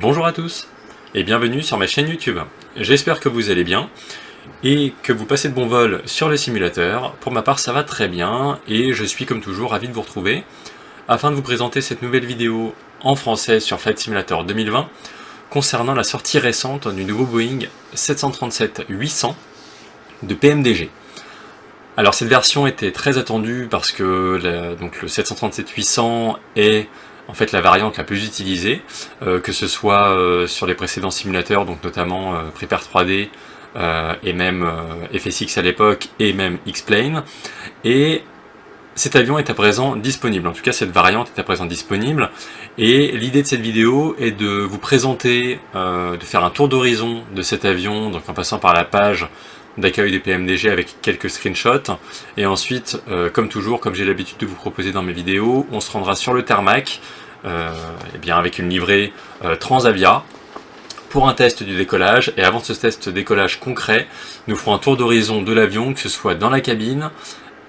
Bonjour à tous et bienvenue sur ma chaîne YouTube. J'espère que vous allez bien et que vous passez de bons vols sur le simulateur. Pour ma part ça va très bien et je suis comme toujours ravi de vous retrouver afin de vous présenter cette nouvelle vidéo en français sur Flight Simulator 2020 concernant la sortie récente du nouveau Boeing 737-800 de PMDG. Alors cette version était très attendue parce que le 737-800 est en fait la variante la plus utilisée, que ce soit sur les précédents simulateurs, donc notamment Prepare 3D et même FSX à l'époque et même X-Plane. Et cet avion est à présent disponible, en tout cas cette variante est à présent disponible. Et l'idée de cette vidéo est de vous présenter, de faire un tour d'horizon de cet avion, donc en passant par la page d'accueil des PMDG avec quelques screenshots, et ensuite, comme toujours, comme j'ai l'habitude de vous proposer dans mes vidéos, on se rendra sur le tarmac, et bien avec une livrée Transavia, pour un test du décollage, et avant ce test de décollage concret, nous ferons un tour d'horizon de l'avion, que ce soit dans la cabine,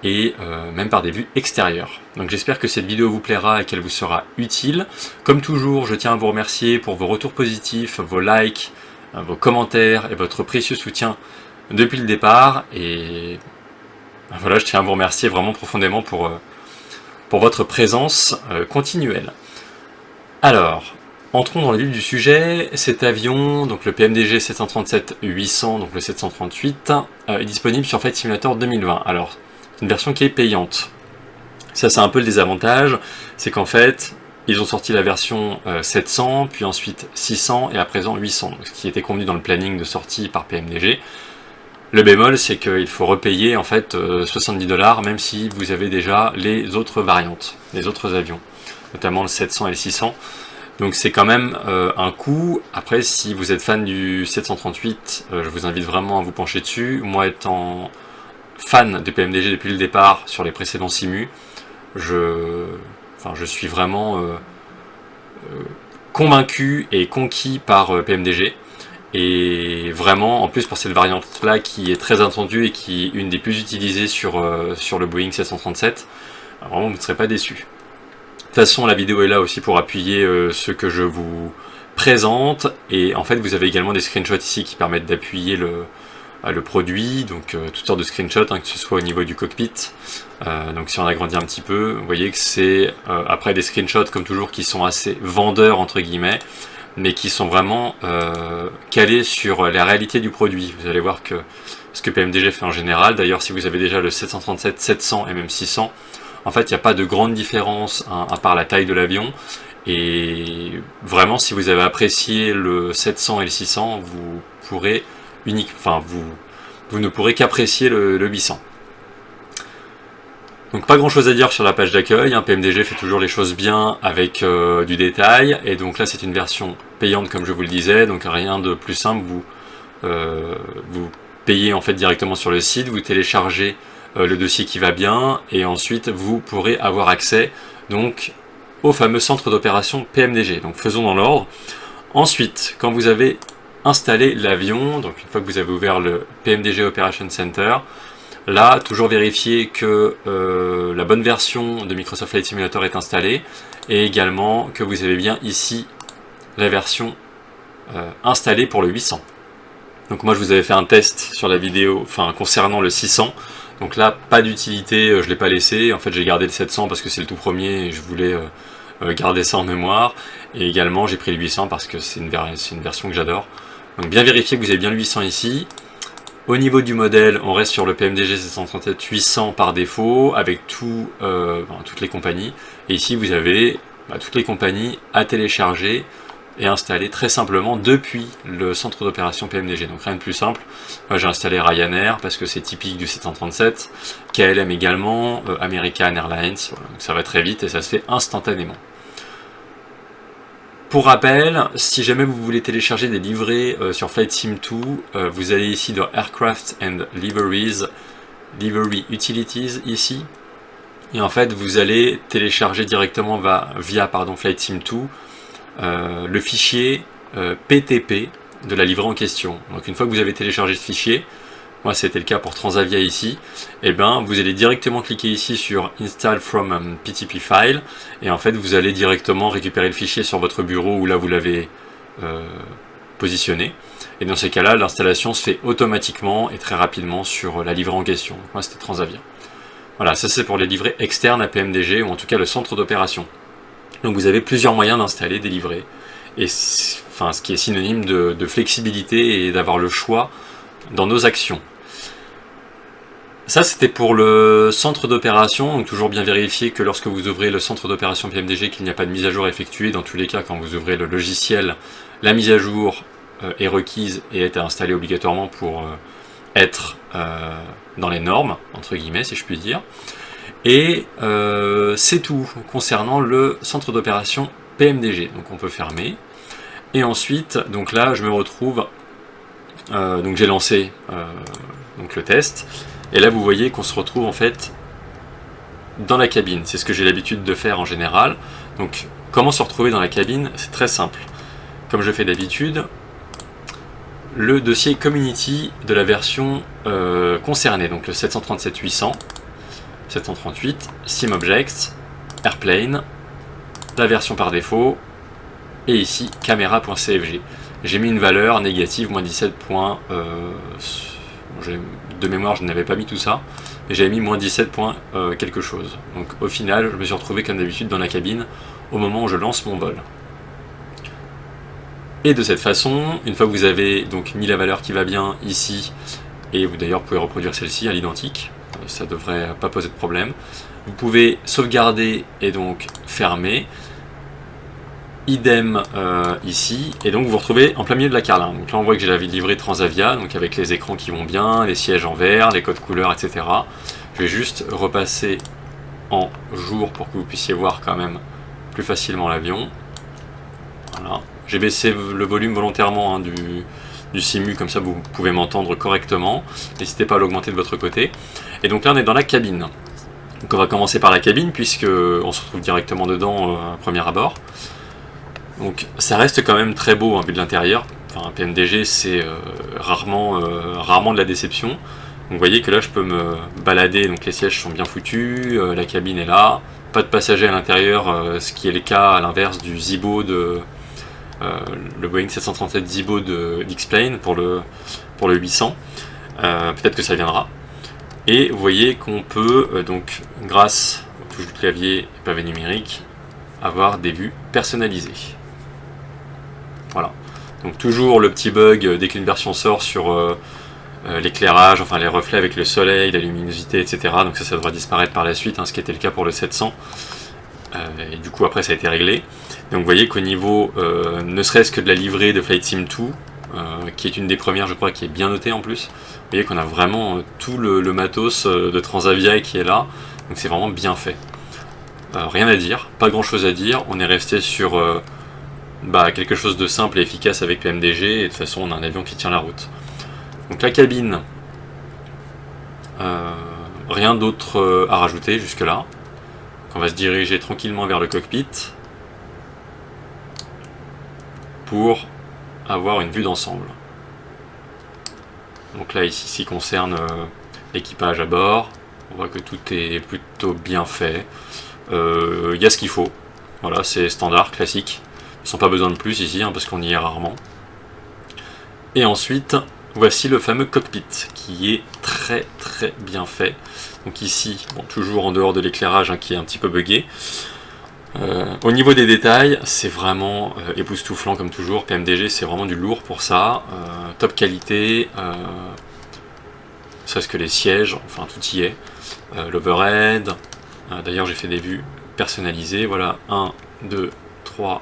et même par des vues extérieures. Donc j'espère que cette vidéo vous plaira et qu'elle vous sera utile. Comme toujours, je tiens à vous remercier pour vos retours positifs, vos likes, vos commentaires et votre précieux soutien depuis le départ, et voilà, je tiens à vous remercier vraiment profondément pour votre présence continuelle. Alors, entrons dans le vif du sujet. Cet avion, donc le PMDG 737-800, donc le 738, est disponible sur Flight Simulator 2020. Alors, c'est une version qui est payante. Ça, c'est un peu le désavantage, c'est qu'en fait, ils ont sorti la version 700, puis ensuite 600, et à présent 800, ce qui était convenu dans le planning de sortie par PMDG. Le bémol, c'est qu'il faut repayer en fait 70 $, même si vous avez déjà les autres variantes, les autres avions, notamment le 700 et le 600. Donc c'est quand même un coût. Après, si vous êtes fan du 738, je vous invite vraiment à vous pencher dessus. Moi, étant fan de PMDG depuis le départ sur les précédents simus, je suis vraiment convaincu et conquis par PMDG. Et vraiment, en plus pour cette variante-là qui est très attendue et qui est une des plus utilisées sur le Boeing 737, vraiment vous ne serez pas déçus. De toute façon, la vidéo est là aussi pour appuyer ce que je vous présente. Et en fait, vous avez également des screenshots ici qui permettent d'appuyer le produit. Donc toutes sortes de screenshots, que ce soit au niveau du cockpit. Donc si on agrandit un petit peu, vous voyez que c'est après des screenshots comme toujours qui sont assez vendeurs entre guillemets, mais qui sont vraiment calés sur la réalité du produit. Vous allez voir que ce que PMDG fait en général, d'ailleurs si vous avez déjà le 737, 700 et même 600, en fait il n'y a pas de grande différence à part la taille de l'avion, et vraiment si vous avez apprécié le 700 et le 600, vous ne pourrez qu'apprécier le 800. Donc pas grand chose à dire sur la page d'accueil, PMDG fait toujours les choses bien avec du détail, et donc là c'est une version payante comme je vous le disais, donc rien de plus simple, vous payez en fait directement sur le site, vous téléchargez le dossier qui va bien, et ensuite vous pourrez avoir accès donc au fameux centre d'opération PMDG. Donc faisons dans l'ordre. Ensuite, quand vous avez installé l'avion, donc une fois que vous avez ouvert le PMDG Operation Center, là, toujours vérifier que la bonne version de Microsoft Flight Simulator est installée, et également que vous avez bien ici la version installée pour le 800. Donc moi je vous avais fait un test sur la vidéo concernant le 600, donc là pas d'utilité, je ne l'ai pas laissé, en fait j'ai gardé le 700 parce que c'est le tout premier et je voulais garder ça en mémoire, et également j'ai pris le 800 parce que c'est une version que j'adore. Donc bien vérifier que vous avez bien le 800 ici. Au niveau du modèle, on reste sur le PMDG 737-800 par défaut, avec toutes les compagnies. Et ici, vous avez toutes les compagnies à télécharger et installer très simplement depuis le centre d'opération PMDG. Donc rien de plus simple. Moi, j'ai installé Ryanair parce que c'est typique du 737, KLM également, American Airlines. Voilà. Donc ça va très vite et ça se fait instantanément. Pour rappel, si jamais vous voulez télécharger des livrets sur Flight Sim 2, vous allez ici dans Aircraft and Livery Utilities ici, et en fait vous allez télécharger directement via Flight Sim 2 le fichier PTP de la livrée en question. Donc une fois que vous avez téléchargé ce fichier, moi c'était le cas pour Transavia ici, et vous allez directement cliquer ici sur Install from PTP file, et en fait vous allez directement récupérer le fichier sur votre bureau, ou là vous l'avez positionné. Et dans ces cas-là, l'installation se fait automatiquement et très rapidement sur la livrée en question. Donc moi, c'était Transavia. Voilà, ça c'est pour les livrets externes à PMDG, ou en tout cas le centre d'opération. Donc vous avez plusieurs moyens d'installer des livrets, et enfin, ce qui est synonyme de flexibilité et d'avoir le choix dans nos actions. Ça c'était pour le centre d'opération, donc toujours bien vérifier que lorsque vous ouvrez le centre d'opération PMDG, qu'il n'y a pas de mise à jour effectuée. Dans tous les cas, quand vous ouvrez le logiciel, la mise à jour est requise et est installée obligatoirement pour être dans les normes, entre guillemets, si je puis dire. Et c'est tout concernant le centre d'opération PMDG. Donc on peut fermer. Et ensuite, donc là, je me retrouve. Donc j'ai lancé donc le test. Et là, vous voyez qu'on se retrouve en fait dans la cabine. C'est ce que j'ai l'habitude de faire en général. Donc, comment se retrouver dans la cabine? C'est très simple. Comme je fais d'habitude, le dossier Community de la version concernée, donc le 737-800, 738, SimObjects, Airplane, la version par défaut, et ici, caméra.cfg. J'ai mis une valeur négative, moins 17. De mémoire, je n'avais pas mis tout ça, et j'avais mis moins 17 points quelque chose. Donc au final, je me suis retrouvé comme d'habitude dans la cabine au moment où je lance mon vol. Et de cette façon, une fois que vous avez donc mis la valeur qui va bien ici, et vous d'ailleurs pouvez reproduire celle-ci à l'identique, ça ne devrait pas poser de problème, vous pouvez sauvegarder et donc fermer. Idem ici, et donc vous vous retrouvez en plein milieu de la carlingue. Donc là on voit que j'ai la livrée Transavia, donc avec les écrans qui vont bien, les sièges en vert, les codes couleurs, etc. Je vais juste repasser en jour pour que vous puissiez voir quand même plus facilement l'avion. Voilà. J'ai baissé le volume volontairement du simu, comme ça vous pouvez m'entendre correctement. N'hésitez pas à l'augmenter de votre côté. Et donc là on est dans la cabine. Donc on va commencer par la cabine, puisque on se retrouve directement dedans à premier abord. Donc ça reste quand même très beau vu de l'intérieur. Enfin, PMDG c'est rarement de la déception. Donc vous voyez que là je peux me balader, donc les sièges sont bien foutus, la cabine est là, pas de passagers à l'intérieur, ce qui est le cas à l'inverse du Zibo de le Boeing 737 Zibo d'X-Plane pour le 800. Peut-être que ça viendra. Et vous voyez qu'on peut donc grâce aux touches du clavier et pavé numérique avoir des vues personnalisées. Voilà. Donc toujours le petit bug dès qu'une version sort sur l'éclairage, enfin les reflets avec le soleil, la luminosité, etc. Donc ça devra disparaître par la suite, ce qui était le cas pour le 700. Et du coup après ça a été réglé. Donc vous voyez qu'au niveau, ne serait-ce que de la livrée de Flight Sim 2, qui est une des premières je crois, qui est bien notée en plus, vous voyez qu'on a vraiment tout le matos de Transavia qui est là. Donc c'est vraiment bien fait. Rien à dire, pas grand chose à dire, on est resté sur quelque chose de simple et efficace avec PMDG, et de toute façon on a un avion qui tient la route. Donc la cabine, rien d'autre à rajouter jusque là. On va se diriger tranquillement vers le cockpit pour avoir une vue d'ensemble. Donc là ici, ce qui concerne l'équipage à bord, on voit que tout est plutôt bien fait. Il y a ce qu'il faut, voilà, c'est standard, classique, sans pas besoin de plus ici, parce qu'on y est rarement. Et ensuite, voici le fameux cockpit, qui est très très bien fait. Donc ici, bon, toujours en dehors de l'éclairage qui est un petit peu buggé. Au niveau des détails, c'est vraiment époustouflant comme toujours. PMDG, c'est vraiment du lourd pour ça. Top qualité, c'est ce que les sièges, enfin tout y est. L'overhead. D'ailleurs j'ai fait des vues personnalisées, voilà, 1, 2, 3,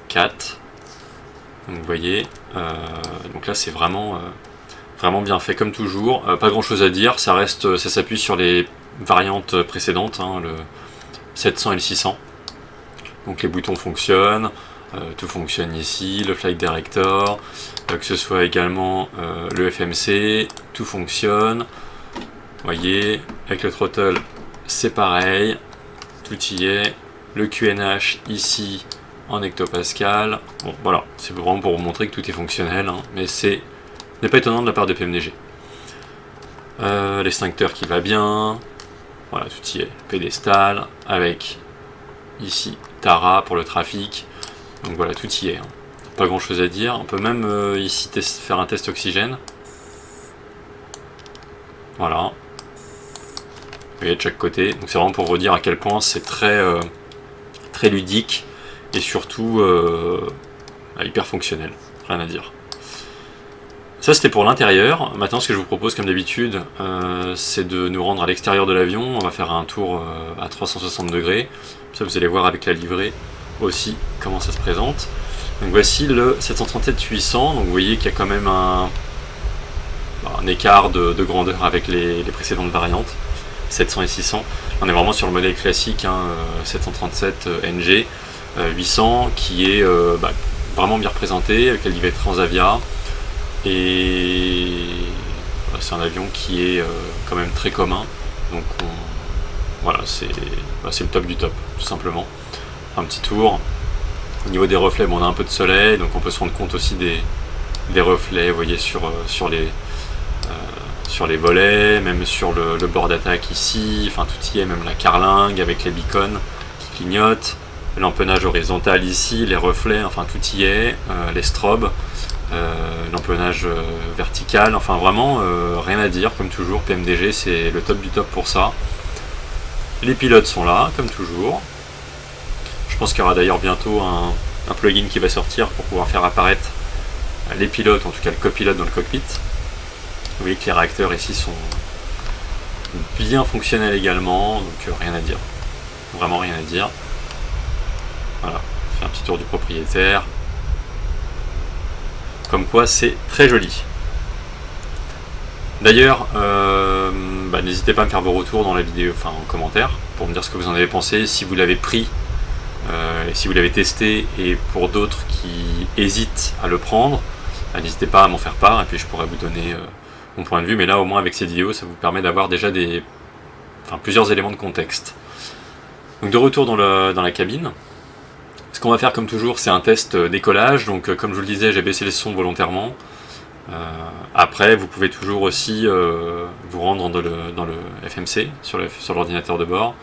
4. Donc vous voyez, donc là c'est vraiment bien fait comme toujours. Pas grand chose à dire, ça s'appuie sur les variantes précédentes, le 700 et le 600. Donc les boutons fonctionnent, tout fonctionne ici, le Flight Director, que ce soit également le FMC, tout fonctionne. Vous voyez, avec le throttle c'est pareil, tout y est. Le QNH ici en hectopascal. Bon voilà, c'est vraiment pour vous montrer que tout est fonctionnel, mais ce n'est pas étonnant de la part de PMDG. L'extincteur qui va bien, voilà, tout y est. Pédestal avec ici Tara pour le trafic, donc voilà, tout y est. pas grand chose à dire. On peut même ici faire un test oxygène. Voilà. Vous voyez de chaque côté. Donc c'est vraiment pour vous dire à quel point c'est très, très ludique et surtout hyper fonctionnel. Rien à dire. Ça c'était pour l'intérieur. Maintenant ce que je vous propose comme d'habitude c'est de nous rendre à l'extérieur de l'avion. On va faire un tour à 360 degrés. Ça vous allez voir avec la livrée aussi comment ça se présente. Donc voici le 737-800. Donc vous voyez qu'il y a quand même un écart de grandeur avec les précédentes variantes 700 et 600. On est vraiment sur le modèle classique 737 NG 800 qui est vraiment bien représenté avec la livrée Transavia. Et c'est un avion qui est quand même très commun, donc voilà, c'est le top du top, tout simplement. Un petit tour. Au niveau des reflets, on a un peu de soleil, donc on peut se rendre compte aussi des reflets, vous voyez, sur les volets, même sur le bord d'attaque ici, enfin tout y est, même la carlingue avec les beacons qui clignotent, l'empennage horizontal ici, les reflets, enfin tout y est, les strobes. L'empennage vertical, enfin vraiment rien à dire, comme toujours. PMDG c'est le top du top pour ça. Les pilotes sont là comme toujours. Je pense qu'il y aura d'ailleurs bientôt un plugin qui va sortir pour pouvoir faire apparaître les pilotes, en tout cas le copilote dans le cockpit. Vous voyez que les réacteurs ici sont bien fonctionnels également, donc rien à dire, vraiment rien à dire. Voilà, on fait un petit tour du propriétaire. Comme quoi c'est très joli. D'ailleurs, n'hésitez pas à me faire vos retours dans la vidéo, enfin en commentaire, pour me dire ce que vous en avez pensé, si vous l'avez pris, si vous l'avez testé, et pour d'autres qui hésitent à le prendre, n'hésitez pas à m'en faire part, et puis je pourrais vous donner mon point de vue, mais là au moins avec cette vidéo, ça vous permet d'avoir déjà plusieurs éléments de contexte. Donc de retour dans la cabine. Ce qu'on va faire comme toujours, c'est un test décollage. Donc comme je vous le disais, j'ai baissé les sons volontairement. Après, vous pouvez toujours aussi vous rendre dans le FMC sur l'ordinateur de bord.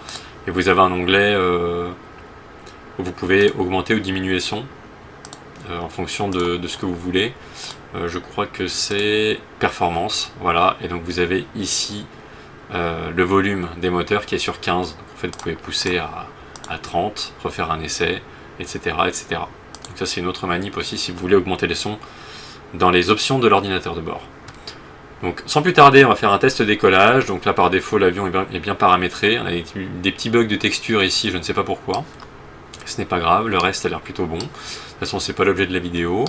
Et vous avez un onglet où vous pouvez augmenter ou diminuer le son en fonction de ce que vous voulez. Je crois que c'est performance. Voilà. Et donc vous avez ici le volume des moteurs qui est sur 15. Donc, en fait, vous pouvez pousser à 30, refaire un essai, etc. etc. Donc ça c'est une autre manip aussi si vous voulez augmenter les sons dans les options de l'ordinateur de bord. Donc sans plus tarder, on va faire un test décollage. Donc là par défaut l'avion est bien paramétré. On a des petits bugs de texture ici, je ne sais pas pourquoi. Ce n'est pas grave, le reste a l'air plutôt bon. De toute façon c'est pas l'objet de la vidéo.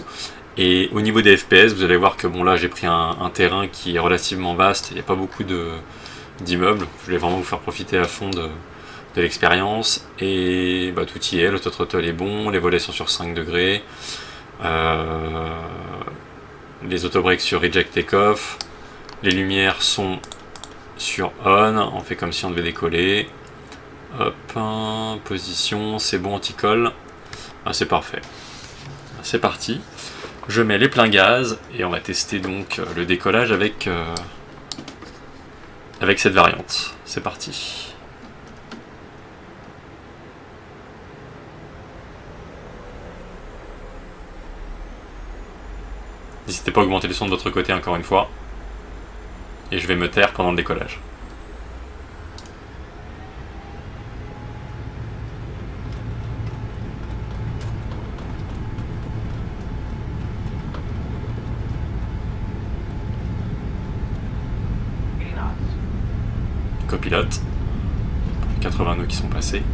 Et au niveau des FPS, vous allez voir que bon là j'ai pris un terrain qui est relativement vaste. Il n'y a pas beaucoup d'immeubles. Je voulais vraiment vous faire profiter à fond de l'expérience, et tout y est, l'autothrottle est bon, les volets sont sur 5 degrés, les autobreaks sur reject take-off, les lumières sont sur on, on fait comme si on devait décoller, hop, position, c'est bon, anti-colle, c'est parfait, c'est parti, je mets les pleins gaz, et on va tester donc le décollage avec cette variante, c'est parti. N'hésitez pas à augmenter le son de votre côté encore une fois. Et je vais me taire pendant le décollage. Copilote. 80 nœuds qui sont passés.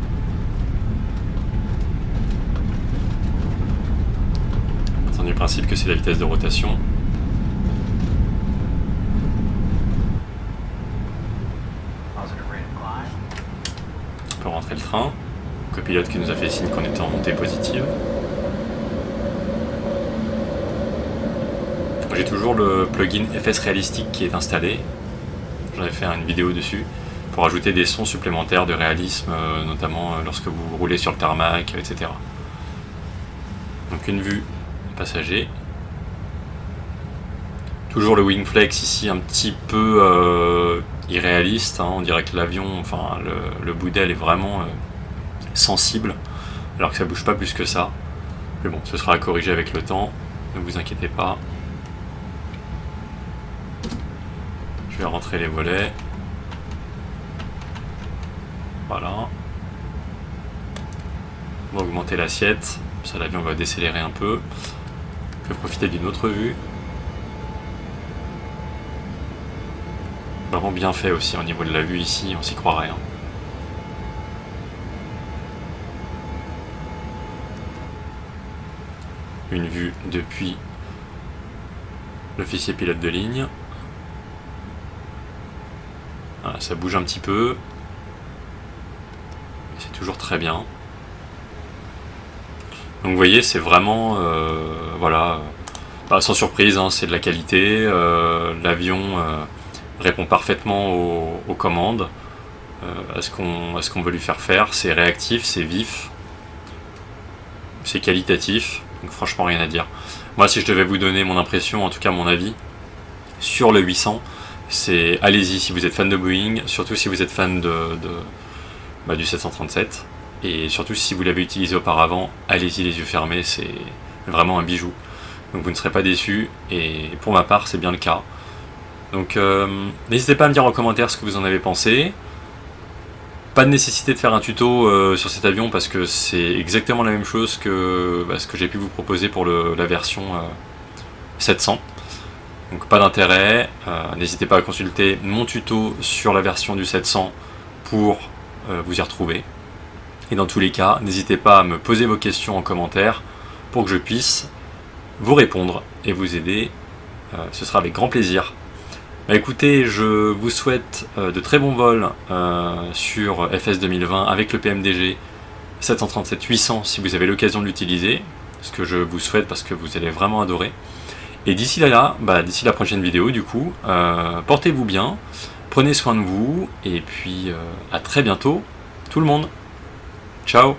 Du principe que c'est la vitesse de rotation. On peut rentrer le train. Copilote qui nous a fait signe qu'on était en montée positive. J'ai toujours le plugin FS Realistic qui est installé. J'en ai fait une vidéo dessus pour ajouter des sons supplémentaires de réalisme, notamment lorsque vous roulez sur le tarmac, etc. Donc une vue passager. Toujours le wingflex ici un petit peu irréaliste, on dirait que l'avion, enfin le bout d'aile est vraiment sensible, alors que ça bouge pas plus que ça. Mais bon, ce sera à corriger avec le temps, ne vous inquiétez pas. Je vais rentrer les volets. Voilà. On va augmenter l'assiette, ça l'avion va décélérer un peu. Je vais profiter d'une autre vue. Vraiment bien fait aussi au niveau de la vue ici, on s'y croirait. Hein. Une vue depuis l'officier pilote de ligne. Voilà, ça bouge un petit peu. C'est toujours très bien. Donc vous voyez, c'est vraiment, voilà, sans surprise, hein, c'est de la qualité. L'avion répond parfaitement aux commandes, à ce qu'on veut lui faire faire. C'est réactif, c'est vif, c'est qualitatif. Donc franchement, rien à dire. Moi, si je devais vous donner mon impression, en tout cas mon avis, sur le 800, c'est allez-y si vous êtes fan de Boeing, surtout si vous êtes fan du 737. Et surtout si vous l'avez utilisé auparavant, allez-y les yeux fermés, c'est vraiment un bijou. Donc vous ne serez pas déçus, et pour ma part c'est bien le cas. Donc n'hésitez pas à me dire en commentaire ce que vous en avez pensé. Pas de nécessité de faire un tuto sur cet avion parce que c'est exactement la même chose que ce que j'ai pu vous proposer pour la version 700. Donc pas d'intérêt, n'hésitez pas à consulter mon tuto sur la version du 700 pour vous y retrouver. Et dans tous les cas, n'hésitez pas à me poser vos questions en commentaire pour que je puisse vous répondre et vous aider. Ce sera avec grand plaisir. Bah écoutez, je vous souhaite de très bons vols sur FS 2020 avec le PMDG 737-800 si vous avez l'occasion de l'utiliser. Ce que je vous souhaite parce que vous allez vraiment adorer. Et d'ici là, d'ici la prochaine vidéo du coup, portez-vous bien, prenez soin de vous et puis à très bientôt tout le monde. Ciao.